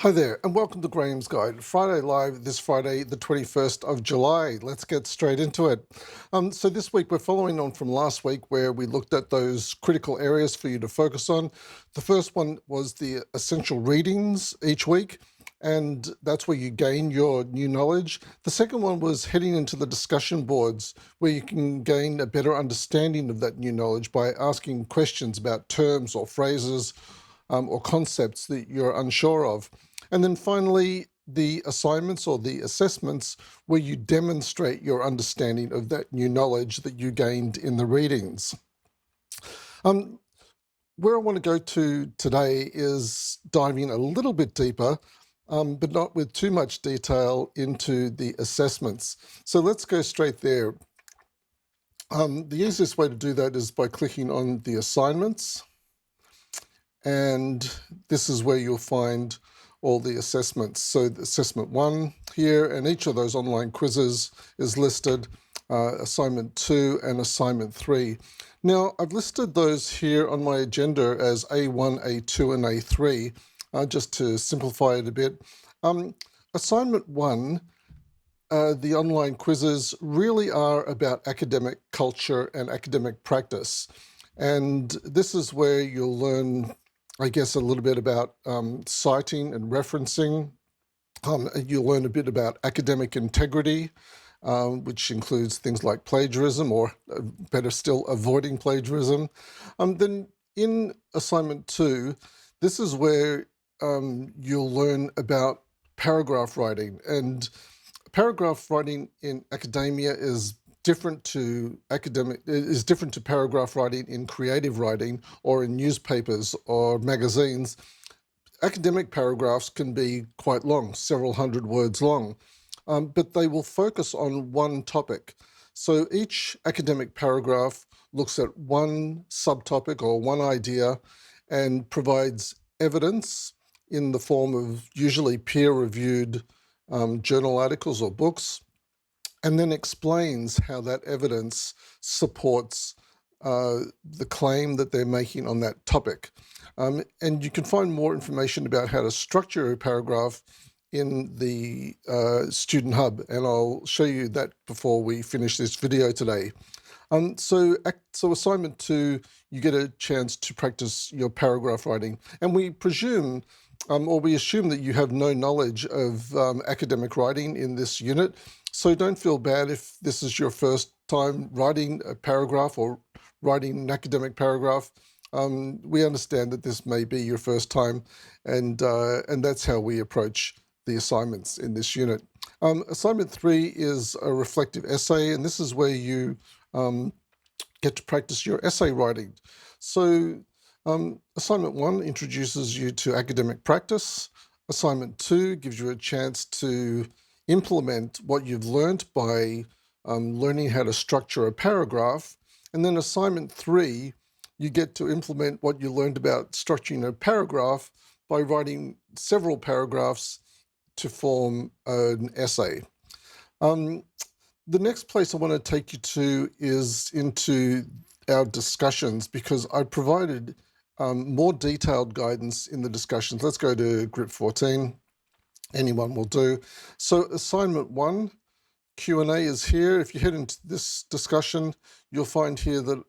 Hi there, and welcome to Graham's Guide. Friday Live this Friday, the 21st of July. Let's get straight into it. So this week we're following on from last week where we looked at those critical areas for you to focus on. The first one was the essential readings each week, and that's where you gain your new knowledge. The second one was heading into the discussion boards where you can gain a better understanding of that new knowledge by asking questions about terms or phrases or concepts that you're unsure of. And then finally, the assignments or the assessments where you demonstrate your understanding of that new knowledge that you gained in the readings. Where I want to go to today is diving a little bit deeper, but not with too much detail, into the assessments. So let's go straight there. The easiest way to do that is by clicking on the assignments. And this is where you'll find all the assessments. So the assessment 1 here, and each of those online quizzes is listed, assignment 2 and assignment 3. Now, I've listed those here on my agenda as A1, A2, and A3, just to simplify it a bit. Assignment 1, the online quizzes really are about academic culture and academic practice. And this is where you'll learn, I guess, a little bit about citing and referencing. You'll learn a bit about academic integrity, which includes things like plagiarism, or better still, avoiding plagiarism. Then in assignment 2, this is where you'll learn about paragraph writing. And paragraph writing in academia is different to paragraph writing in creative writing or in newspapers or magazines. Academic paragraphs can be quite long, several hundred words long, but they will focus on one topic. So each academic paragraph looks at one subtopic or one idea and provides evidence in the form of usually peer-reviewed journal articles or books, and then explains how that evidence supports the claim that they're making on that topic. And you can find more information about how to structure a paragraph in the Student Hub, and I'll show you that before we finish this video today. So assignment 2, you get a chance to practice your paragraph writing, and we presume or we assume that you have no knowledge of academic writing in this unit. So don't feel bad if this is your first time writing a paragraph or writing an academic paragraph. We understand that this may be your first time, and that's how we approach the assignments in this unit. Assignment 3 is a reflective essay, and this is where you get to practice your essay writing. So assignment 1 introduces you to academic practice. Assignment 2 gives you a chance to implement what you've learned by learning how to structure a paragraph. And then assignment 3, you get to implement what you learned about structuring a paragraph by writing several paragraphs to form an essay. The next place I want to take you to is into our discussions, because I provided more detailed guidance in the discussions. Let's go to Grip 14. Anyone will do. So assignment 1, Q&A is here. If you head into this discussion, you'll find here that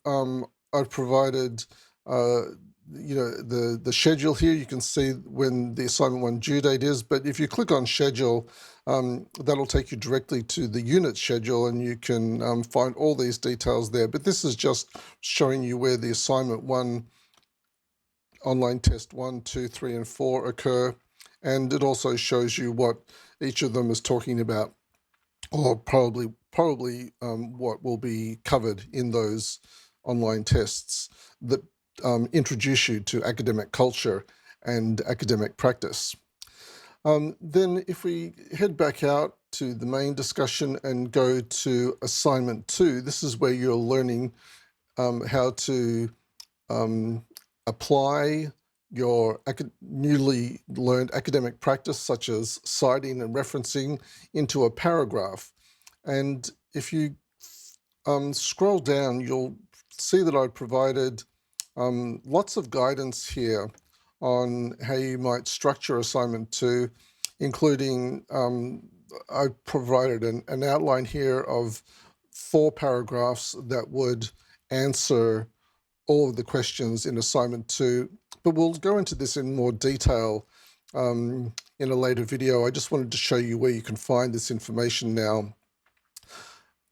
I've provided the schedule here. You can see when the assignment 1 due date is, but if you click on schedule, that'll take you directly to the unit schedule, and you can find all these details there. But this is just showing you where the assignment 1, online test 1, 2, 3, and 4 occur, and it also shows you what each of them is talking about, or probably what will be covered in those online tests that introduce you to academic culture and academic practice. Then if we head back out to the main discussion and go to assignment 2, this is where you're learning how to apply your newly learned academic practice, such as citing and referencing, into a paragraph. And if you scroll down, you'll see that I provided lots of guidance here on how you might structure assignment 2, including I provided an outline here of 4 paragraphs that would answer all of the questions in assignment 2, but we'll go into this in more detail in a later video. I just wanted to show you where you can find this information now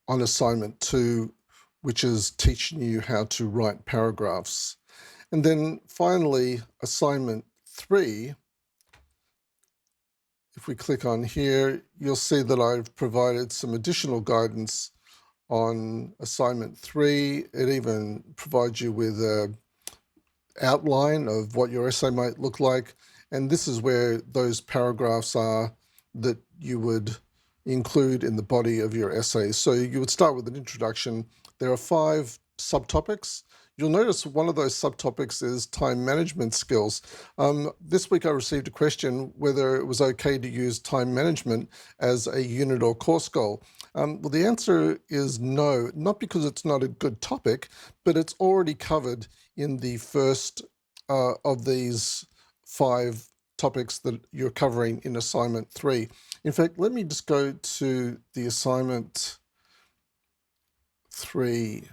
on assignment 2, which is teaching you how to write paragraphs. And then finally, assignment 3, if we click on here, you'll see that I've provided some additional guidance on assignment 3. It even provides you with an outline of what your essay might look like. And this is where those paragraphs are that you would include in the body of your essay. So you would start with an introduction. There are 5 subtopics. You'll notice one of those subtopics is time management skills. This week I received a question whether it was okay to use time management as a unit or course goal. Well, the answer is no, not because it's not a good topic, but it's already covered in the first of these 5 topics that you're covering in assignment 3. In fact, let me just go to the assignment 3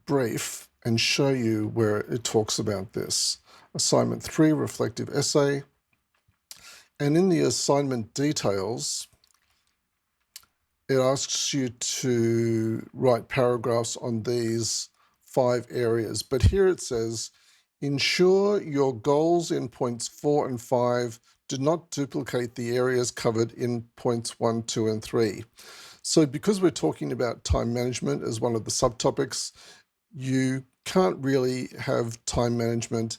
brief and show you where it talks about this. Assignment 3, reflective essay. And in the assignment details, it asks you to write paragraphs on these 5 areas. But here it says, ensure your goals in points 4 and 5 do not duplicate the areas covered in points 1, 2, and 3. So because we're talking about time management as one of the subtopics, you can't really have time management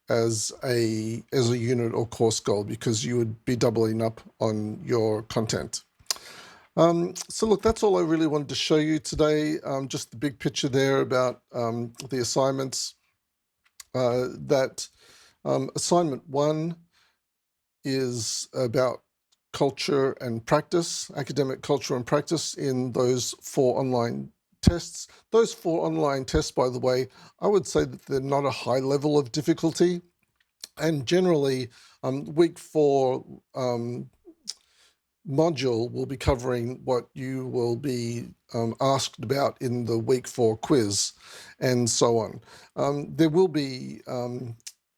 as a unit or course goal because you would be doubling up on your content. So look, that's all I really wanted to show you today. Just the big picture there about the assignments. Assignment 1 is about culture and practice, academic culture and practice in those 4 online tests. Those 4 online tests, by the way, I would say that they're not a high level of difficulty. And generally, week 4 module will be covering what you will be asked about in the week 4 quiz and so on. There will be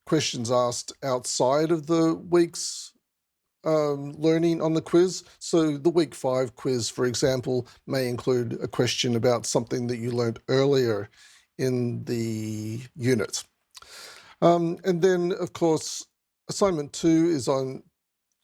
questions asked outside of the week's learning on the quiz. So the week 5 quiz, for example, may include a question about something that you learned earlier in the unit. And then, of course, assignment 2 is on,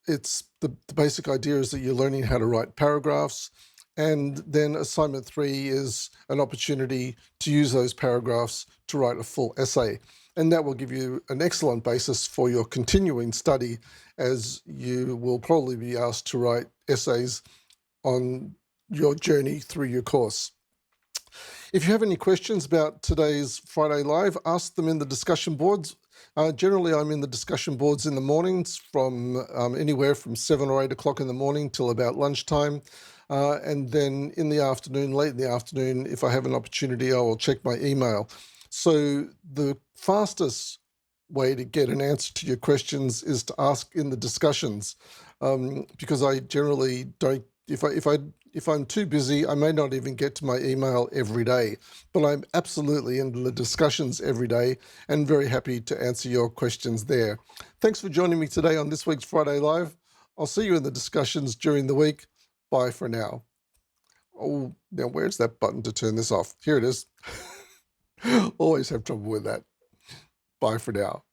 the basic idea is that you're learning how to write paragraphs. And then assignment 3 is an opportunity to use those paragraphs to write a full essay. And that will give you an excellent basis for your continuing study, as you will probably be asked to write essays on your journey through your course. If you have any questions about today's Friday Live, ask them in the discussion boards. Generally, I'm in the discussion boards in the mornings from anywhere from 7 or 8 o'clock in the morning till about lunchtime. And then in the afternoon, late in the afternoon, if I have an opportunity, I will check my email. So the fastest way to get an answer to your questions is to ask in the discussions, because I generally don't, if I'm too busy, I may not even get to my email every day, but I'm absolutely in the discussions every day and very happy to answer your questions there. Thanks for joining me today on this week's Friday Live. I'll see you in the discussions during the week. Bye for now. Oh, now where's that button to turn this off? Here it is. Always have trouble with that. Bye for now.